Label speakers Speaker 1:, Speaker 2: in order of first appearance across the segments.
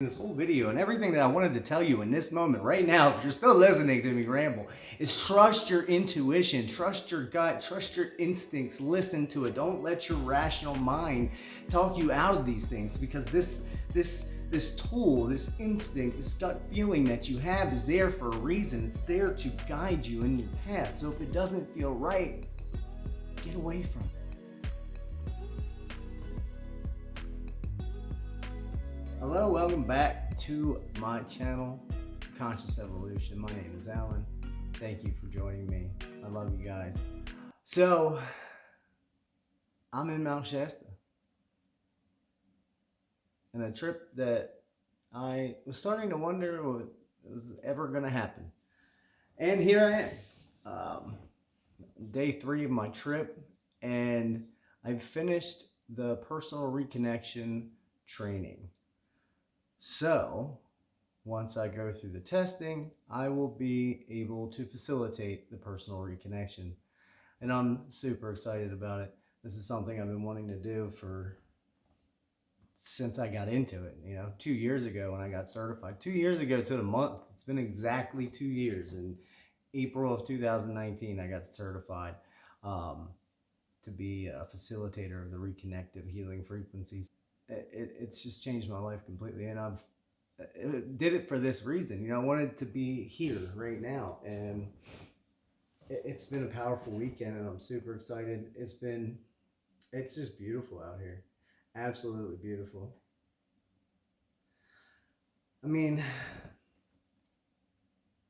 Speaker 1: This whole video and everything that I wanted to tell you in this moment right now, if you're still listening to me ramble, is trust your intuition, trust your gut, trust your instincts, listen to it. Don't let your rational mind talk you out of these things, because this tool, this instinct, this gut feeling that you have is there for a reason. It's there to guide you in your path. So if it doesn't feel right, get away from it. Hello, welcome back to my channel, Conscious Evolution. My name is Alan. Thank you for joining me. I love you guys. So, I'm in Mount Shasta. And a trip that I was starting to wonder was ever going to happen. And here I am. Day 3 of my trip, and I've finished the personal reconnection training. So, once I go through the testing, I will be able to facilitate the personal reconnection. And I'm super excited about it. This is something I've been wanting to do since I got into it. 2 years ago when I got certified. 2 years ago to the month. It's been exactly 2 years. In April of 2019, I got certified to be a facilitator of the reconnective healing frequencies. It's just changed my life completely, and I've did it for this reason. I wanted to be here right now, and it's been a powerful weekend, and I'm super excited. It's just beautiful out here, absolutely beautiful. I mean,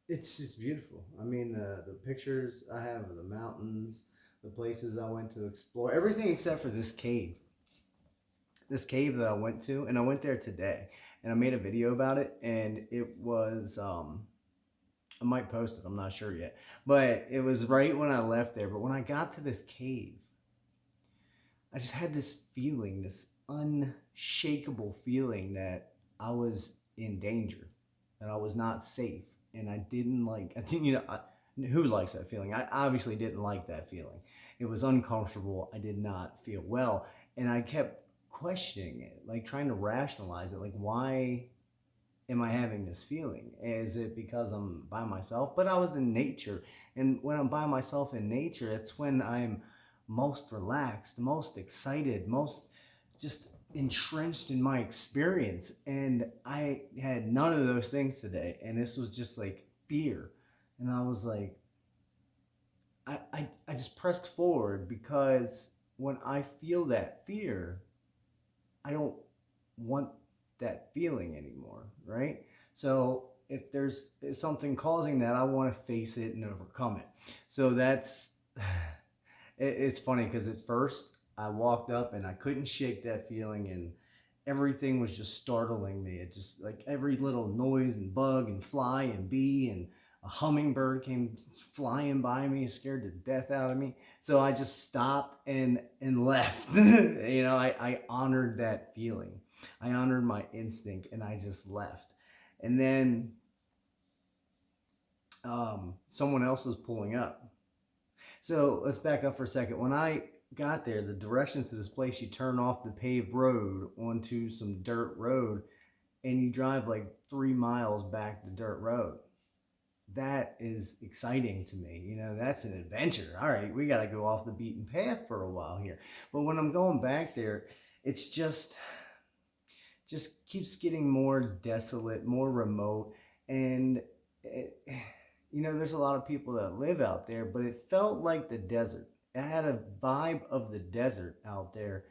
Speaker 1: it's just beautiful. I mean, the pictures I have of the mountains, the places I went to explore, everything except for this cave. This cave that I went to, and I went there today, and I made a video about it, and it was I might post it, I'm not sure yet, but it was right when I left there. But when I got to this cave, I just had this feeling, this unshakable feeling that I was in danger, that I was not safe, and I didn't, who likes that feeling? I obviously didn't like that feeling. It was uncomfortable. I did not feel well, and I kept questioning it, like trying to rationalize it, like, why am I having this feeling? Is it because I'm by myself? But I was in nature, and when I'm by myself in nature, it's when I'm most relaxed, most excited, most just entrenched in my experience. And I had none of those things today, and this was just like fear. And I was like, I just pressed forward, because when I feel that fear, I don't want that feeling anymore, right? So if there's something causing that, I want to face it and overcome it. So it's funny, because at first I walked up and I couldn't shake that feeling, and everything was just startling me. It just, like, every little noise and bug and fly and bee and a hummingbird came flying by me, scared the death out of me. So I just stopped and left. I honored that feeling. I honored my instinct, and I just left. And then someone else was pulling up. So let's back up for a second. When I got there, the directions to this place, you turn off the paved road onto some dirt road, and you drive like 3 miles back the dirt road. That is exciting to me. That's an adventure. All right, we got to go off the beaten path for a while here. But when I'm going back there, it's just keeps getting more desolate, more remote. And there's a lot of people that live out there, but it felt like the desert. It had a vibe of the desert out there.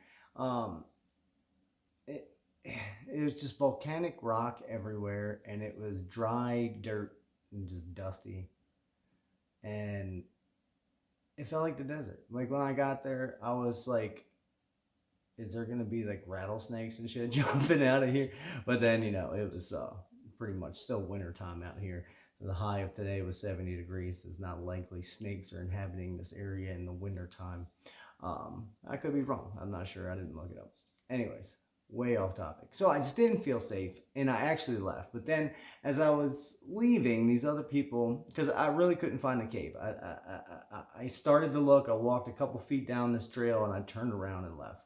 Speaker 1: It, it was just volcanic rock everywhere, and it was dry dirt and just dusty, and it felt like the desert. Like, when I got there, I was like, is there gonna be like rattlesnakes and shit jumping out of here? But then it was pretty much still wintertime out here. So the high of today was 70 degrees. It's not likely snakes are inhabiting this area in the wintertime. I could be wrong, I'm not sure, I didn't look it up. Anyways, way off topic. So I just didn't feel safe, and I actually left. But then, as I was leaving, these other people, because I really couldn't find the cave, I started to look. I walked a couple feet down this trail, and I turned around and left.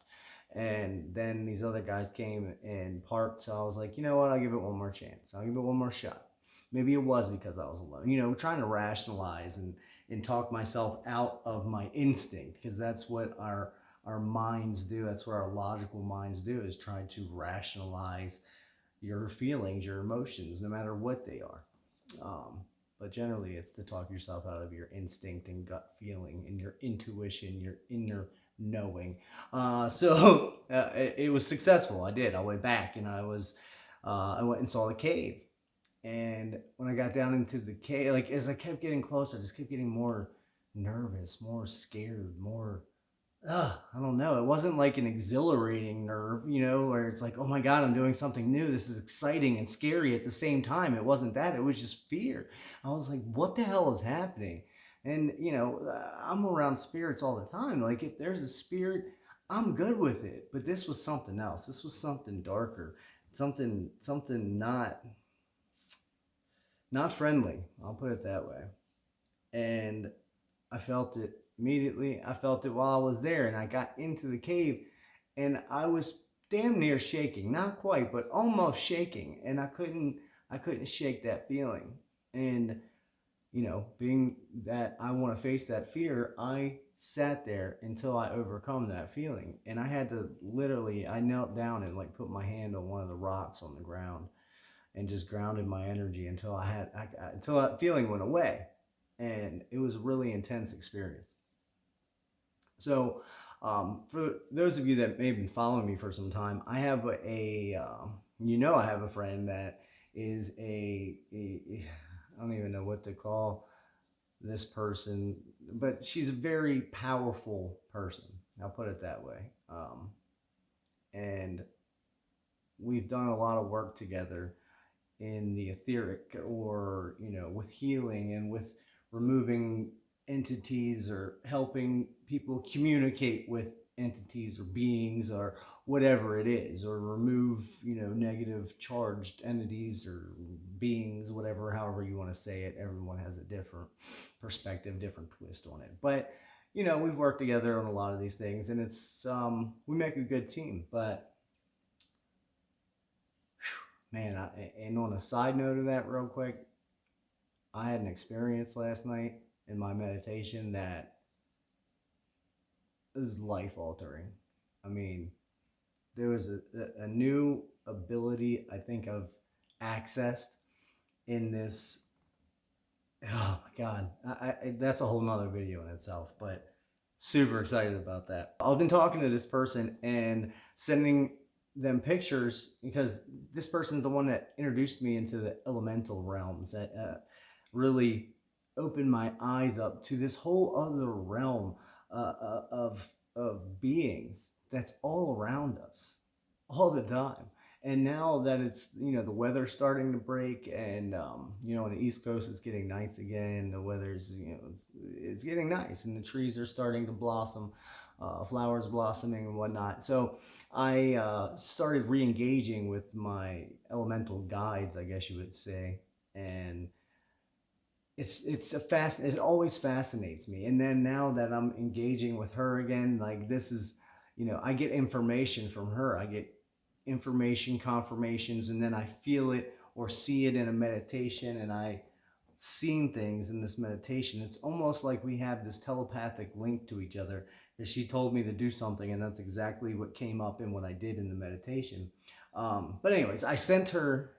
Speaker 1: And then these other guys came and parked. So I was like, you know what? I'll give it one more chance. I'll give it one more shot. Maybe it was because I was alone. Trying to rationalize and talk myself out of my instinct, because that's what our minds do. That's what our logical minds do, is try to rationalize your feelings, your emotions, no matter what they are. Um, but generally, it's to talk yourself out of your instinct and gut feeling and your intuition, your inner knowing. It was successful. I did. I went back and I went and saw the cave. And when I got down into the cave, like as I kept getting closer, I just kept getting more nervous, more scared, more I don't know. It wasn't like an exhilarating nerve, where it's like, oh my God, I'm doing something new. This is exciting and scary at the same time. It wasn't that. It was just fear. I was like, what the hell is happening? And, I'm around spirits all the time. Like, if there's a spirit, I'm good with it. But this was something else. This was something darker, something not friendly. I'll put it that way. And I felt it immediately. I felt it while I was there, and I got into the cave, and I was damn near shaking, not quite, but almost shaking, and I couldn't shake that feeling. And being that I want to face that fear, I sat there until I overcome that feeling. And I had to literally, I knelt down and like put my hand on one of the rocks on the ground and just grounded my energy until that feeling went away. And it was a really intense experience. So, for those of you that may have been following me for some time, I have I have a friend that is I don't even know what to call this person, but she's a very powerful person. I'll put it that way. And we've done a lot of work together in the etheric, or with healing and with removing entities, or helping people communicate with entities or beings or whatever it is, or remove negative charged entities or beings, whatever, however you want to say it. Everyone has a different perspective, different twist on it, but we've worked together on a lot of these things, and it's we make a good team. But man, and on a side note of that, real quick, I had an experience last night in my meditation that is life altering. I mean, there was a new ability I think I've accessed in this. Oh my God, that's a whole nother video in itself, but super excited about that. I've been talking to this person and sending them pictures, because this person's the one that introduced me into the elemental realms, that really opened my eyes up to this whole other realm of beings that's all around us all the time. And now that it's the weather's starting to break, and on the East Coast it's getting nice again. The weather's it's getting nice, and the trees are starting to blossom, flowers blossoming and whatnot. So I started re-engaging with my elemental guides, I guess you would say, and it always fascinates me. And then now that I'm engaging with her again, like this is, I get information from her. I get information confirmations, and then I feel it or see it in a meditation, and I seen things in this meditation. It's almost like we have this telepathic link to each other, because she told me to do something, and that's exactly what came up in what I did in the meditation. But anyways, I sent her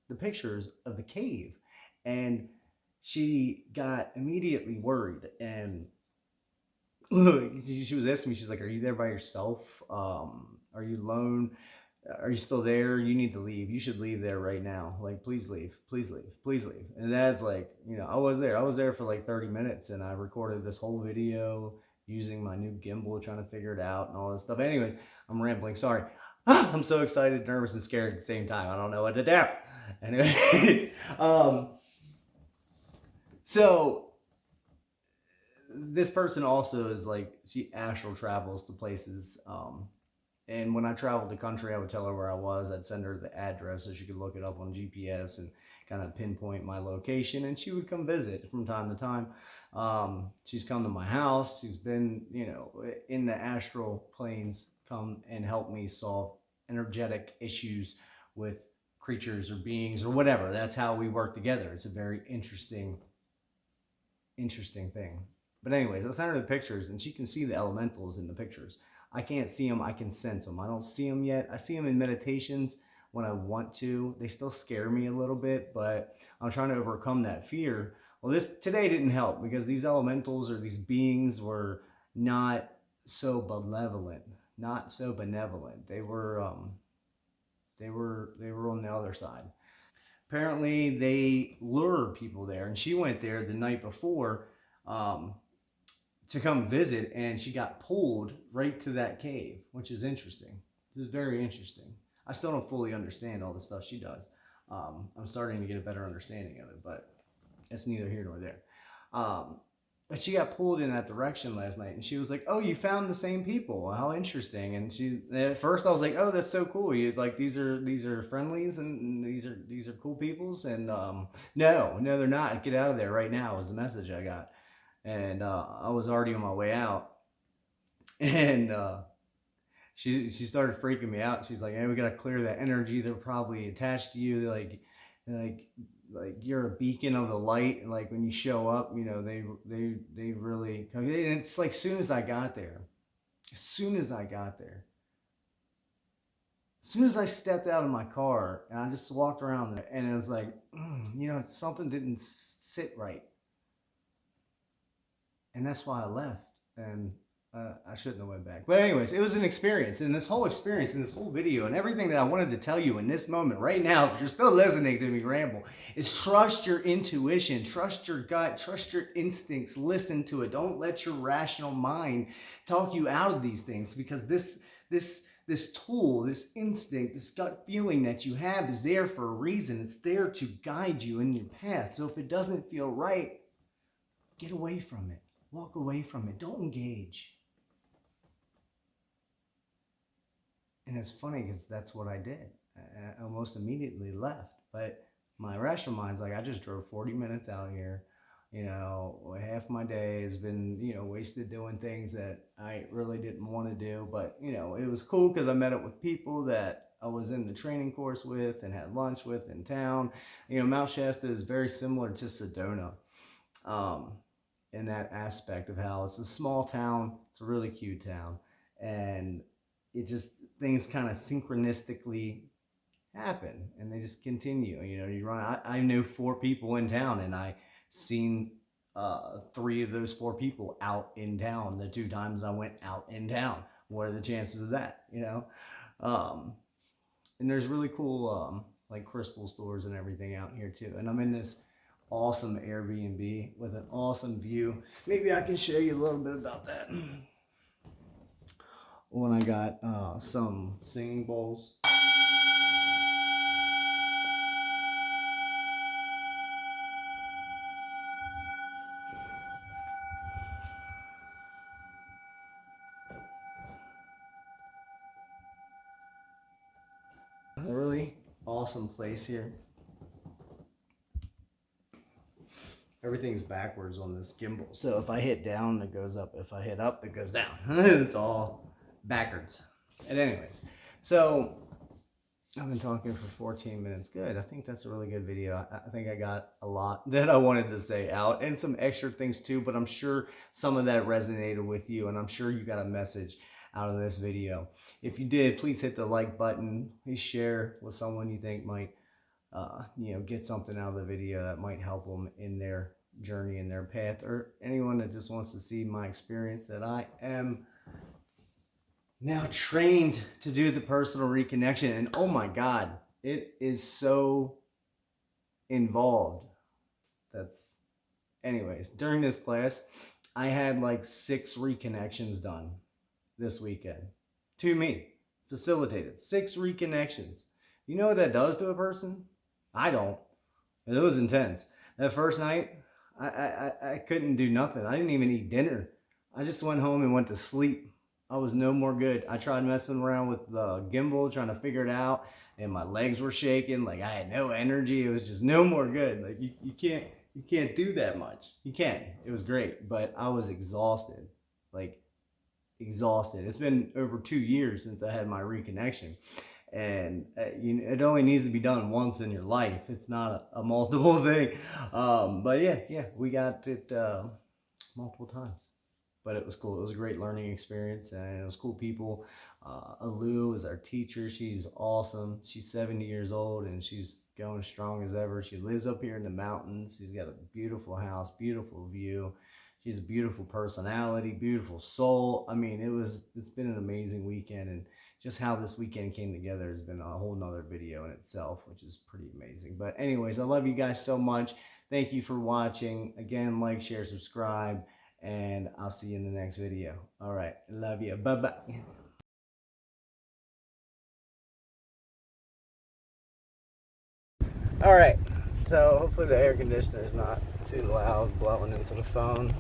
Speaker 1: the pictures of the cave, and she got immediately worried, and she was asking me, she's like, are you there by yourself? Are you alone? Are you still there? You need to leave. You should leave there right now. Like, please leave, please leave, please leave. And that's like, I was there for like 30 minutes, and I recorded this whole video using my new gimbal, trying to figure it out and all this stuff. Anyways, I'm rambling. Sorry. I'm so excited, nervous, and scared at the same time. I don't know what to do. Anyway, so this person also is like, she astral travels to places. And when I traveled the country, I would tell her where I was. I'd send her the address so she could look it up on GPS and kind of pinpoint my location. And she would come visit from time to time. She's come to my house. She's been, in the astral planes come and help me solve energetic issues with creatures or beings or whatever. That's how we work together. It's a very interesting thing. But anyways, I sent her the pictures, and she can see the elementals in the pictures. I can't see them. I can sense them. I don't see them yet. I see them in meditations when I want to. They still scare me a little bit, but I'm trying to overcome that fear. Well, this today didn't help because these elementals or these beings were not so benevolent, not so benevolent. They were on the other side. Apparently, they lure people there, and she went there the night before um, to come visit, and she got pulled right to that cave, which is interesting. This is very interesting. I still don't fully understand all the stuff she does. I'm starting to get a better understanding of it, but it's neither here nor there. Um, but she got pulled in that direction last night, and she was like, "Oh, you found the same people? How interesting!" And she, at first, I was like, "Oh, that's so cool. You like these are friendlies, and these are cool peoples." And no, they're not. Get out of there right now was the message I got, and I was already on my way out, and she started freaking me out. She's like, "Hey, we gotta clear that energy. They're probably attached to you. Like like you're a beacon of the light. And like when you show up, they really come." And it's like as soon as I got there, as soon as I stepped out of my car and I just walked around there, and it was like, something didn't sit right, and that's why I left. And I shouldn't have went back. But anyways, it was an experience, and this whole experience, and this whole video, and everything that I wanted to tell you in this moment right now, if you're still listening to me ramble, is trust your intuition, trust your gut, trust your instincts, listen to it. Don't let your rational mind talk you out of these things, because this tool, this instinct, this gut feeling that you have is there for a reason. It's there to guide you in your path. So if it doesn't feel right, get away from it. Walk away from it. Don't engage. And it's funny because that's what I did. I almost immediately left. But my rational mind's like, I just drove 40 minutes out here. Half my day has been, wasted doing things that I really didn't want to do. But, it was cool because I met up with people that I was in the training course with and had lunch with in town. Mount Shasta is very similar to Sedona. In that aspect of how it's a small town. It's a really cute town. And it just, things kind of synchronistically happen, and they just continue. You run. I knew 4 people in town, and I seen 3 of those 4 people out in town the 2 times I went out in town. What are the chances of that? And there's really cool like crystal stores and everything out here too. And I'm in this awesome Airbnb with an awesome view. Maybe I can show you a little bit about that. When I got some singing bowls. A really awesome place here. Everything's backwards on this gimbal. So if I hit down, it goes up. If I hit up, it goes down. It's all backwards. And anyways, so I've been talking for 14 minutes. Good. I think that's a really good video. I think I got a lot that I wanted to say out, and some extra things too, but I'm sure some of that resonated with you, and I'm sure you got a message out of this video. If you did, please hit the like button. Please share with someone you think might get something out of the video that might help them in their journey, in their path, or anyone that just wants to see my experience that I am now trained to do the personal reconnection. And oh my God, it is so involved. Anyways, during this class, I had like 6 reconnections done this weekend. To me, facilitated 6 reconnections. You know what that does to a person? I don't. It was intense. That first night, I couldn't do nothing. I didn't even eat dinner. I just went home and went to sleep. I was no more good. I tried messing around with the gimbal, trying to figure it out, and my legs were shaking. Like I had no energy. It was just no more good. Like you can't do that much. You can. It was great, but I was exhausted. Like exhausted. It's been over 2 years since I had my reconnection, and it only needs to be done once in your life. It's not a multiple thing. But yeah, we got it multiple times. But it was cool. It was a great learning experience, and it was cool people. Alu is our teacher. She's awesome. She's 70 years old, and she's going strong as ever. She lives up here in the mountains. She's got a beautiful house, beautiful view. She's a beautiful personality, beautiful soul. I mean, it's been an amazing weekend, and just how this weekend came together has been a whole nother video in itself, which is pretty amazing. But anyways, I love you guys so much. Thank you for watching. Again, like, share, subscribe, and I'll see you in the next video. All right, love you. Bye-bye. All right, so hopefully the air conditioner is not too loud blowing into the phone.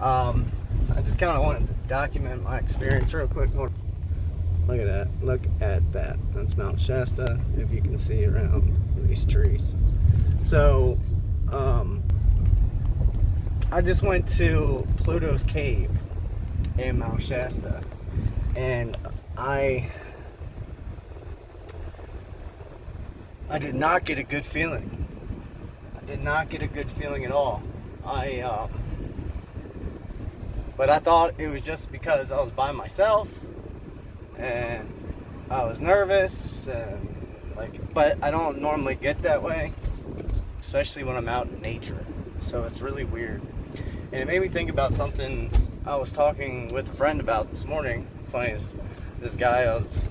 Speaker 1: I just kind of wanted to document my experience real quick. Look at that. Look at that. That's Mount Shasta, if you can see around these trees. So, I just went to Pluto's cave in Mount Shasta, and I did not get a good feeling. I did not get a good feeling at all. But I thought it was just because I was by myself and I was nervous, and but I don't normally get that way, especially when I'm out in nature. So it's really weird. And it made me think about something I was talking with a friend about this morning. Funny is, this guy I was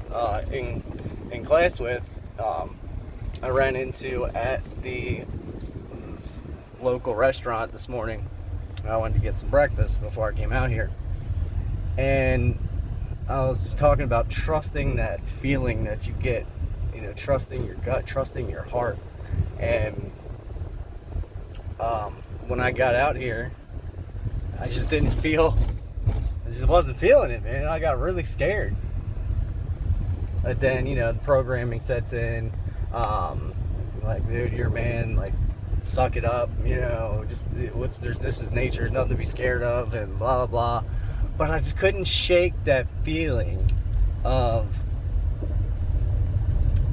Speaker 1: in class with, I ran into at this local restaurant this morning. I wanted to get some breakfast before I came out here, and I was just talking about trusting that feeling that you get, trusting your gut, trusting your heart. And when I got out here, I just wasn't feeling it, man. I got really scared. But then, the programming sets in, dude, you're a man, suck it up, this is nature, there's nothing to be scared of, and blah blah blah. But I just couldn't shake that feeling of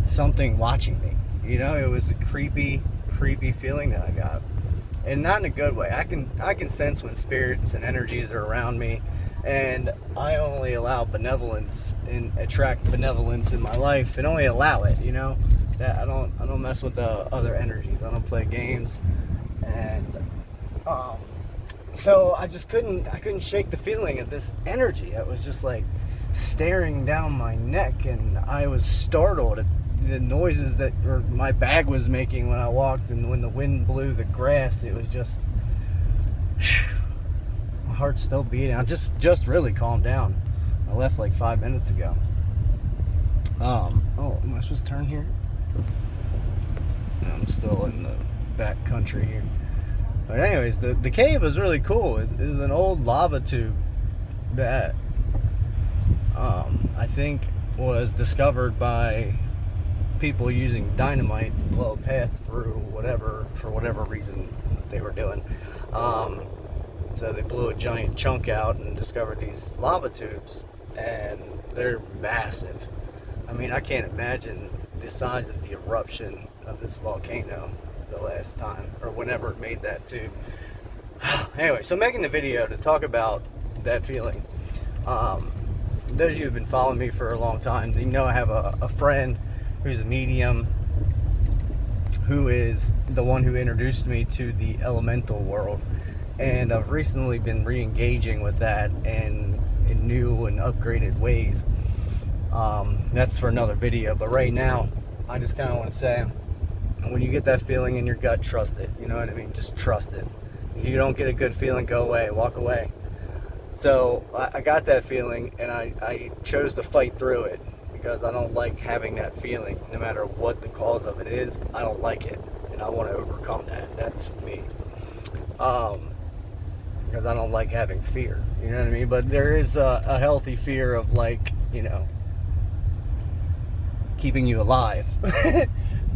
Speaker 1: something watching me. It was a creepy feeling that I got, and not in a good way. I can sense when spirits and energies are around me, and I only allow benevolence and attract benevolence in my life, and only allow it. That I don't mess with the other energies. I don't play games, and so I couldn't shake the feeling of this energy that was just staring down my neck, and I was startled at the noises that my bag was making when I walked, and when the wind blew the grass. It was just, my heart's still beating. I just really calmed down. I left 5 minutes ago. Oh, am I supposed to turn here? I'm still in the back country here. But anyways, the cave is really cool. It is an old lava tube that I think was discovered by people using dynamite to blow a path through for whatever reason that they were doing. So they blew a giant chunk out and discovered these lava tubes, and they're massive. I mean, I can't imagine the size of the eruption of this volcano the last time, or whenever it made that tube. Anyway, so making the video to talk about that feeling. Those of you who've been following me for a long time, I have a friend who's a medium, who is the one who introduced me to the elemental world, and I've recently been re-engaging with that in new and upgraded ways. That's for another video, but right now I just kind of want to say, when you get that feeling in your gut, trust it. You know what I mean? Just trust it. If you don't get a good feeling, go away, walk away. So I got that feeling, and I chose to fight through it, because I don't like having that feeling. No matter what the cause of it is, I don't like it, and I want to overcome that. That's me. Because I don't like having fear. You know what I mean? But there is a healthy fear of keeping you alive.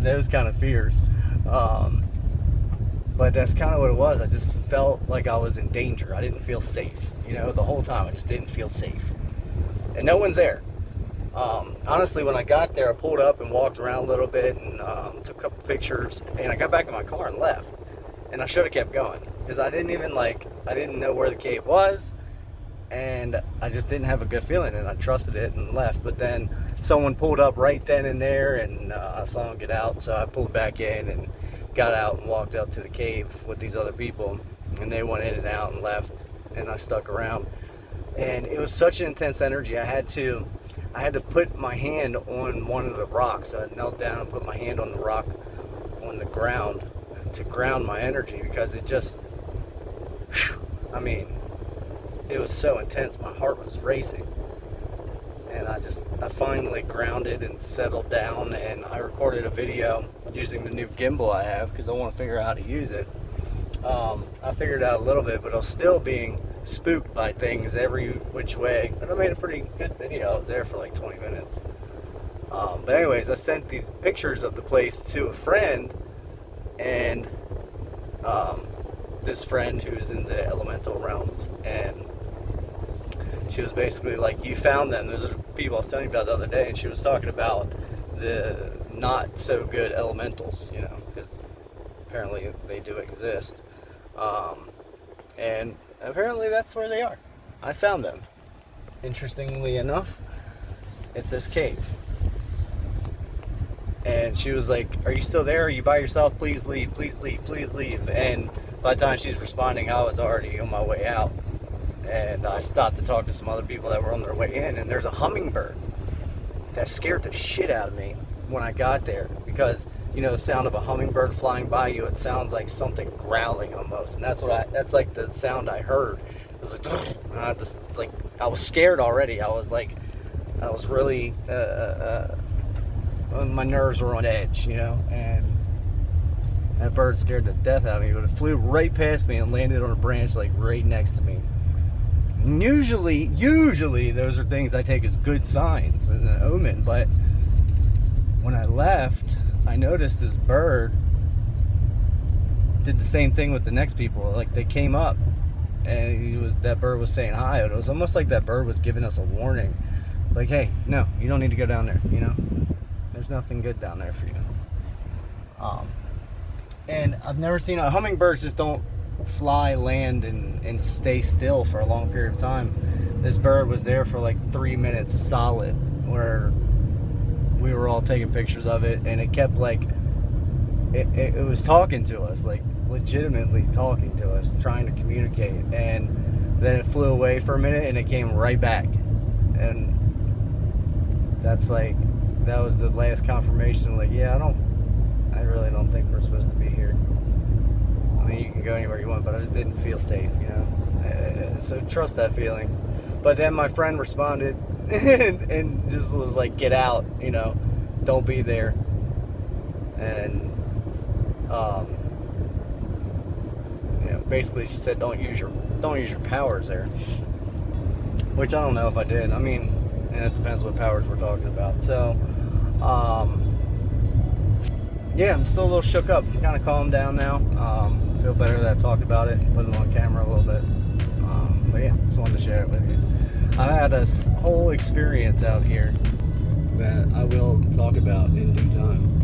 Speaker 1: Those kind of fears. But that's kind of what it was. I just felt like I was in danger. I didn't feel safe, you know, the whole time. I just didn't feel safe. And no one's there. Honestly, when I got there, I pulled up and walked around a little bit and took a couple pictures, and I got back in my car and left. And I should have kept going, because I didn't know where the cave was, and I just didn't have a good feeling, and I trusted it and left. But then someone pulled up right then and there, and I saw him get out, so I pulled back in and got out and walked up to the cave with these other people, and they went in and out and left, and I stuck around. And it was such an intense energy. I had to put my hand on one of the rocks. I knelt down and put my hand on the rock on the ground to ground my energy, because it just, I mean, it was so intense. My heart was racing. And I finally grounded and settled down, and I recorded a video using the new gimbal I have, because I want to figure out how to use it. I figured out a little bit, but I was still being spooked by things every which way. But I made a pretty good video. I was there for like 20 minutes. But anyways, I sent these pictures of the place to a friend, and this friend who's in the elemental realms, and she was basically like, you found them. Those are the people I was telling you about the other day, and she was talking about the not so good elementals, you know, because apparently they do exist. And apparently that's where they are. I found them, interestingly enough, at this cave. And she was like, are you still there? Are you by yourself? Please leave, please leave, please leave. And by the time she's responding, I was already on my way out. And I stopped to talk to some other people that were on their way in, and there's a hummingbird that scared the shit out of me when I got there, because you know the sound of a hummingbird flying by you, it sounds like something growling almost, and that's like the sound I heard. It was like, I was scared already. I was really my nerves were on edge, you know, and that bird scared the death out of me, but it flew right past me and landed on a branch like right next to me. Usually those are things I take as good signs and an omen, but when I left, I noticed this bird did the same thing with the next people. Like, they came up, and that bird was saying hi. It was almost like that bird was giving us a warning, like, hey, no, you don't need to go down there, you know, there's nothing good down there for you. And I've never seen hummingbirds just don't fly, land, and stay still for a long period of time. This bird was there for like 3 minutes solid, where we were all taking pictures of it, and it kept like it was talking to us, like legitimately talking to us, trying to communicate. And then it flew away for a minute, and it came right back, and that was the last confirmation. Like, yeah, I really don't think we're supposed to be here. I mean, you can go anywhere you want, but I just didn't feel safe, you know. So trust that feeling. But then my friend responded and just was like, get out, you know, don't be there. And you know, basically she said, don't use your powers there, which I don't know if I did. I mean, and it depends what powers we're talking about. So yeah, I'm still a little shook up. I'm kind of calmed down now. Feel better that I talked about it and put it on camera a little bit. But yeah, just wanted to share it with you. I had a whole experience out here that I will talk about in due time.